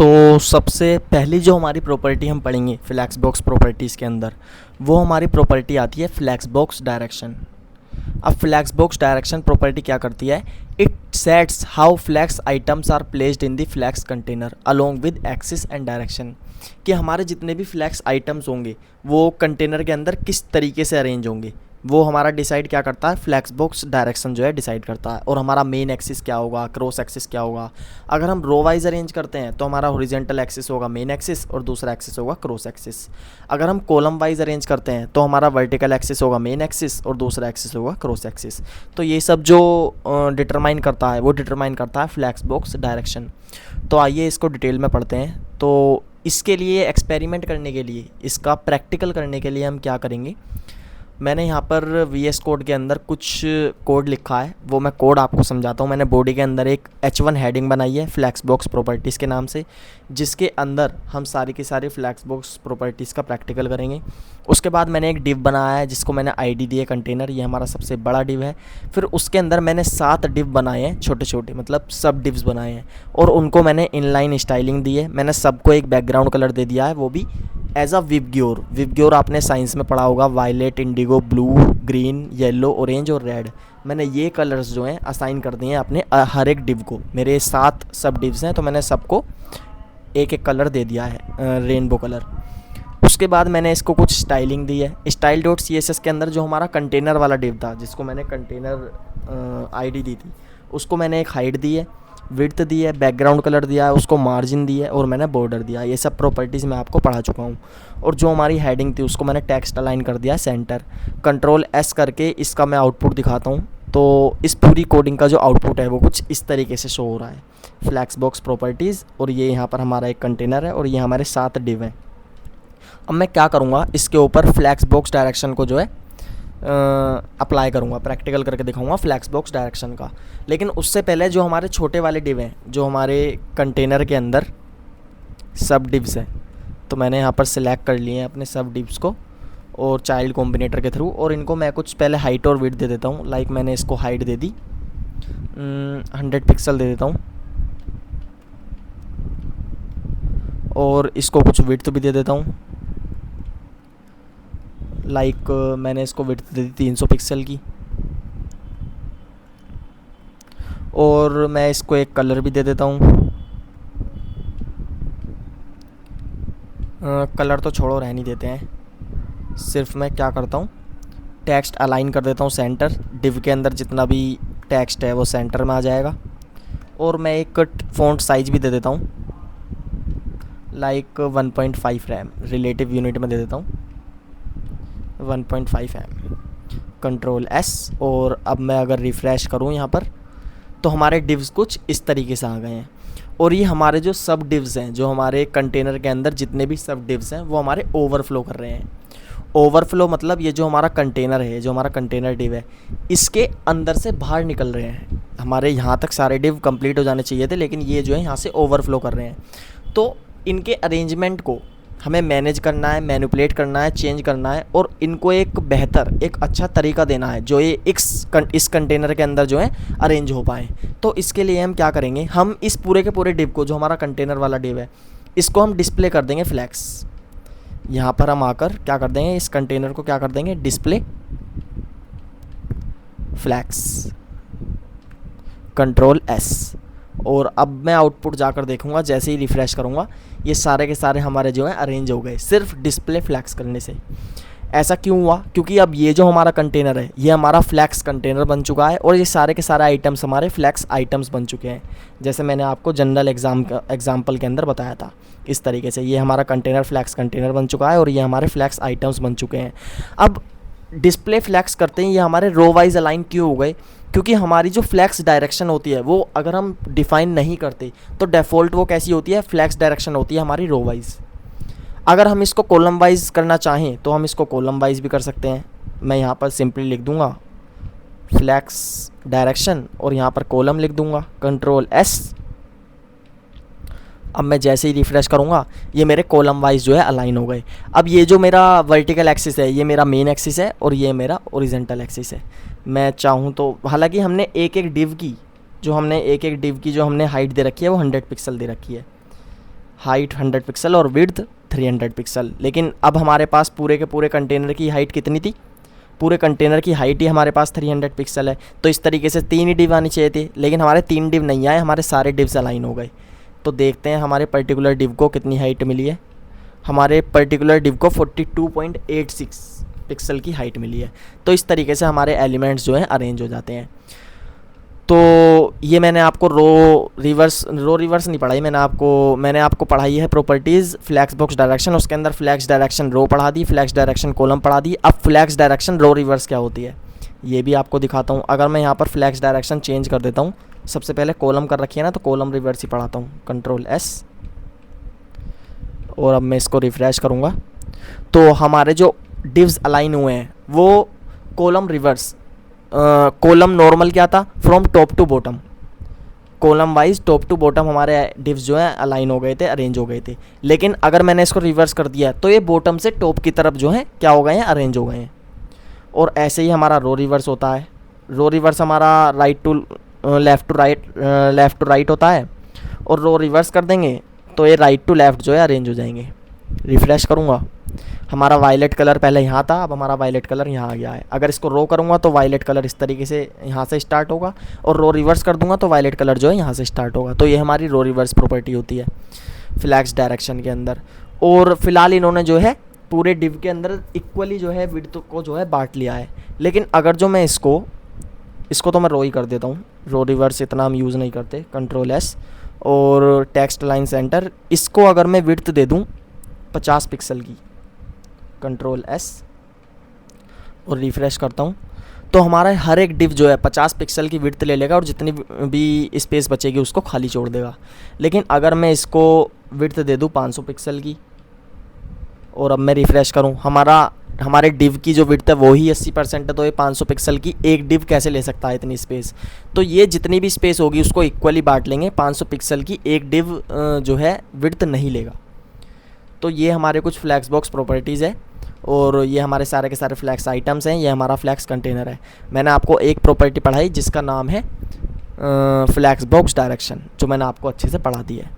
तो सबसे पहली जो हमारी प्रॉपर्टी हम पढ़ेंगे फ्लैक्स बॉक्स प्रॉपर्टीज़ के अंदर, वो हमारी प्रॉपर्टी आती है फ्लैक्स बॉक्स डायरेक्शन। अब फ्लैक्स बॉक्स डायरेक्शन प्रॉपर्टी क्या करती है? It sets how flex items are placed in the flex container along with axis and direction, कि हमारे जितने भी फ्लैक्स आइटम्स होंगे वो कंटेनर के अंदर किस तरीके से अरेंज होंगे, वो हमारा डिसाइड क्या करता है? फ्लैक्स बॉक्स डायरेक्शन जो है डिसाइड करता है। और हमारा मेन एक्सिस क्या होगा, क्रॉस एक्सिस क्या होगा। अगर हम रो वाइज अरेंज करते हैं तो हमारा हॉरिजॉन्टल एक्सिस होगा मेन एक्सिस और दूसरा एक्सिस होगा क्रॉस एक्सिस। अगर हम कॉलम वाइज अरेंज करते हैं तो हमारा वर्टिकल एक्सिस होगा मेन एक्सिस और दूसरा एक्सिस होगा क्रॉस एक्सिस। तो ये सब जो डिटरमाइन करता है वो डिटरमाइन करता है फ्लैक्स बॉक्स डायरेक्शन। तो आइए इसको डिटेल में पढ़ते हैं। तो इसके लिए एक्सपेरिमेंट करने के लिए, इसका प्रैक्टिकल करने के लिए हम क्या करेंगे, मैंने यहाँ पर VS कोड के अंदर कुछ कोड लिखा है, वो मैं कोड आपको समझाता हूँ। मैंने बॉडी के अंदर एक H1 हेडिंग बनाई है फ्लैक्स बॉक्स प्रॉपर्टीज़ के नाम से, जिसके अंदर हम सारी की सारी फ्लैक्स बॉक्स प्रॉपर्टीज़ का प्रैक्टिकल करेंगे। उसके बाद मैंने एक डिव बनाया है जिसको मैंने ID दी है कंटेनर, ये हमारा सबसे बड़ा डिव है। फिर उसके अंदर मैंने 7 डिव बनाए हैं छोटे छोटे, मतलब सब डिव्स बनाए हैं, और उनको मैंने इनलाइन स्टाइलिंग दी है। मैंने सबको एक बैकग्राउंड कलर दे दिया है, वो भी एज अ विबग्योर। विबग्योर आपने साइंस में पढ़ा होगा, violet, indigo, blue, green, yellow, orange और रेड। मैंने ये कलर्स जो हैं असाइन कर दिए हैं अपने हर एक डिव को। मेरे 7 सब डिव्स हैं तो मैंने सबको एक एक कलर दे दिया है, रेनबो कलर। उसके बाद मैंने इसको कुछ स्टाइलिंग दी है। स्टाइल डॉट CSS के अंदर जो हमारा कंटेनर वाला डिव था, जिसको मैंने कंटेनर ID दी थी, उसको मैंने एक हाइट दी है, विड्थ दी है, बैकग्राउंड कलर दिया है, उसको मार्जिन दी है और मैंने बॉर्डर दिया है। ये सब प्रॉपर्टीज़ मैं आपको पढ़ा चुका हूँ। और जो हमारी हेडिंग थी उसको मैंने टेक्स्ट अलाइन कर दिया है सेंटर। कंट्रोल S करके इसका मैं आउटपुट दिखाता हूँ। तो इस पूरी कोडिंग का जो आउटपुट है वो कुछ इस तरीके से शो हो रहा है, फ्लैक्स बॉक्स प्रॉपर्टीज़, और ये यहाँ पर हमारा एक कंटेनर है और ये हमारे 7 डिव हैं। अब मैं क्या करूँगा, इसके ऊपर फ्लैक्स बॉक्स डायरेक्शन को जो है अप्लाई करूँगा, प्रैक्टिकल करके दिखाऊंगा फ्लैक्स बॉक्स डायरेक्शन का। लेकिन उससे पहले जो हमारे छोटे वाले डिव हैं, जो हमारे कंटेनर के अंदर सब डिव्स हैं, तो मैंने यहाँ पर सिलेक्ट कर लिए हैं अपने सब डिव्स को और चाइल्ड कॉम्बिनेटर के थ्रू, और इनको मैं कुछ पहले हाइट और विड्थ दे देता हूँ। लाइक मैंने इसको हाइट दे दी 100 पिक्सल दे देता हूँ, और इसको कुछ विड्थ भी दे देता हूँ। लाइक मैंने इसको विड्थ दे दी 300 पिक्सल की, और मैं इसको एक कलर भी दे देता हूँ। कलर तो छोड़ो, रहने देते हैं। सिर्फ मैं क्या करता हूँ, टेक्स्ट अलाइन कर देता हूँ सेंटर। डिव के अंदर जितना भी टेक्स्ट है वो सेंटर में आ जाएगा। और मैं एक फ़ॉन्ट साइज़ भी दे देता हूँ, लाइक 1.5 रैम, रिलेटिव यूनिट में दे देता हूँ 1.5 एम। कंट्रोल S, और अब मैं अगर रिफ़्रेश करूँ यहाँ पर तो हमारे डिव्स कुछ इस तरीके से आ गए हैं। और ये हमारे जो सब डिव्स हैं, जो हमारे कंटेनर के अंदर जितने भी सब डिव्स हैं, वो हमारे ओवरफ्लो कर रहे हैं। ओवरफ्लो मतलब ये जो हमारा कंटेनर है, जो हमारा कंटेनर डिव है, इसके अंदर से बाहर निकल रहे हैं। हमारे यहाँ तक सारे डिव कंप्लीट हो जाने चाहिए थे, लेकिन ये जो है यहाँ से ओवरफ्लो कर रहे हैं। तो इनके अरेंजमेंट को हमें मैनेज करना है, मैनिपुलेट करना है, चेंज करना है, और इनको एक बेहतर, एक अच्छा तरीका देना है जो ये इस कंटेनर के अंदर जो है अरेंज हो पाए। तो इसके लिए हम क्या करेंगे, हम इस पूरे के पूरे डिव को, जो हमारा कंटेनर वाला डिव है, इसको हम डिस्प्ले कर देंगे फ्लैक्स। यहाँ पर हम आकर क्या कर देंगे, इस कंटेनर को क्या कर देंगे, डिस्प्ले फ्लैक्स। कंट्रोल S, और अब मैं आउटपुट जाकर देखूंगा, जैसे ही रिफ़्रेश करूंगा ये सारे के सारे हमारे जो है अरेंज हो गए, सिर्फ डिस्प्ले फ्लैक्स करने से। ऐसा क्यों हुआ? क्योंकि अब ये जो हमारा कंटेनर है ये हमारा फ्लैक्स कंटेनर बन चुका है, और ये सारे के सारे आइटम्स हमारे फ्लैक्स आइटम्स बन चुके हैं, जैसे मैंने आपको जनरल एग्जाम्पल के अंदर बताया था। इस तरीके से ये हमारा कंटेनर फ्लैक्स कंटेनर बन चुका है और ये हमारे फ्लैक्स आइटम्स बन चुके हैं। अब डिस्प्ले फ्लैक्स करते हैं, ये हमारे रो वाइज अलाइन क्यों हो गए? क्योंकि हमारी जो फ्लैक्स डायरेक्शन होती है वो अगर हम डिफ़ाइन नहीं करते तो डिफ़ॉल्ट वो कैसी होती है, फ्लैक्स डायरेक्शन होती है हमारी रो वाइज। अगर हम इसको कॉलम वाइज करना चाहें तो हम इसको कॉलम वाइज भी कर सकते हैं। मैं यहाँ पर सिंपली लिख दूँगा फ्लैक्स डायरेक्शन और यहाँ पर कॉलम लिख दूँगा, कंट्रोल S। अब मैं जैसे ही रिफ़्रेश करूँगा ये मेरे कॉलम वाइज जो है अलाइन हो गए। अब ये जो मेरा वर्टिकल एक्सिस है ये मेरा मेन एक्सिस है और ये मेरा ओरिजेंटल एक्सिस है। मैं चाहूँ तो, हालांकि हमने एक एक डिव की जो हमने हाइट दे रखी है वो 100 पिक्सल दे रखी है। हाइट 100 पिक्सल और विड्थ 300 पिक्सल। लेकिन अब हमारे पास पूरे के पूरे कंटेनर की हाइट कितनी थी, पूरे कंटेनर की हाइट ही हमारे पास 300 पिक्सल है। तो इस तरीके से 3 ही डिव आनी चाहिए थी, लेकिन हमारे 3 डिव नहीं आए, हमारे सारे डिव्स अलाइन हो गए। तो देखते हैं हमारे पर्टिकुलर डिव को कितनी हाइट मिली है। हमारे पर्टिकुलर डिव को 42.86 पिक्सल की हाइट मिली है। तो इस तरीके से हमारे एलिमेंट्स जो हैं अरेंज हो जाते हैं। तो ये मैंने आपको रो रिवर्स नहीं पढ़ाई, मैंने आपको पढ़ाई है प्रॉपर्टीज़ फ्लैक्स बॉक्स डायरेक्शन। उसके अंदर फ्लैक्स डायरेक्शन रो पढ़ा दी, फ्लैक्स डायरेक्शन कॉलम पढ़ा दी। अब फ्लैक्स डायरेक्शन रो रिवर्स क्या होती है ये भी आपको दिखाता हूँ। अगर मैं यहाँ पर फ्लैक्स डायरेक्शन चेंज कर देता हूँ, सबसे पहले कॉलम कर रखी है ना, तो कॉलम रिवर्स ही पढ़ाता हूँ, Ctrl+S। और अब मैं इसको रिफ्रेश करूँगा तो हमारे जो डिव्स अलाइन हुए हैं वो कॉलम रिवर्स, कॉलम नॉर्मल क्या था, from top to bottom, column wise top to bottom हमारे डिव्स जो हैं अलाइन हो गए थे, अरेंज हो गए थे। लेकिन अगर मैंने इसको रिवर्स कर दिया तो ये बॉटम से टॉप की तरफ जो है क्या हो गए हैं, अरेंज हो गए हैं। और ऐसे ही हमारा रो रिवर्स होता है। रो रिवर्स हमारा राइट टू राइट होता है, और रो रिवर्स कर देंगे तो ये राइट टू लेफ़्ट जो है अरेंज हो जाएंगे। रिफ्रेश करूँगा, हमारा वायलेट कलर पहले यहाँ था, अब हमारा वायलेट कलर यहाँ आ गया है। अगर इसको रो करूँगा तो वायलेट कलर इस तरीके से यहाँ से स्टार्ट होगा, और रो रिवर्स कर दूँगा तो वायलेट कलर जो है यहाँ से स्टार्ट होगा। तो ये हमारी रो रिवर्स प्रॉपर्टी होती है फ्लैक्स डायरेक्शन के अंदर। और फिलहाल इन्होंने जो है पूरे डिव के अंदर इक्वली जो है विड्थ को जो है बांट लिया है। लेकिन अगर जो मैं इसको तो मैं रो ही कर देता हूँ, रो रिवर्स इतना हम यूज़ नहीं करते, Ctrl+S और टेक्स्ट लाइन सेंटर। इसको अगर मैं विड्थ दे दूँ 50 पिक्सल की, Ctrl+S और रिफ़्रेश करता हूँ, तो हमारा हर एक डिव जो है 50 पिक्सल की विड्थ ले लेगा और जितनी भी स्पेस बचेगी उसको खाली छोड़ देगा। लेकिन अगर मैं इसको विड्थ दे दूँ 500 पिक्सल की और अब मैं रिफ़्रेश करूँ, हमारे डिव की जो विड्थ है वो ही 80% है, तो ये 500 पिक्सल की एक डिव कैसे ले सकता है इतनी स्पेस। तो ये जितनी भी स्पेस होगी उसको इक्वली बांट लेंगे, 500 पिक्सल की एक डिव जो है विड्थ नहीं लेगा। तो ये हमारे कुछ फ्लैक्स बॉक्स प्रॉपर्टीज़ है, और ये हमारे सारे के सारे फ्लैक्स आइटम्स हैं। ये हमारा फ्लैक्स कंटेनर है। मैंने आपको एक प्रॉपर्टी पढ़ाई जिसका नाम है फ्लैक्स बॉक्स डायरेक्शन, जो मैंने आपको अच्छे से पढ़ा दी है।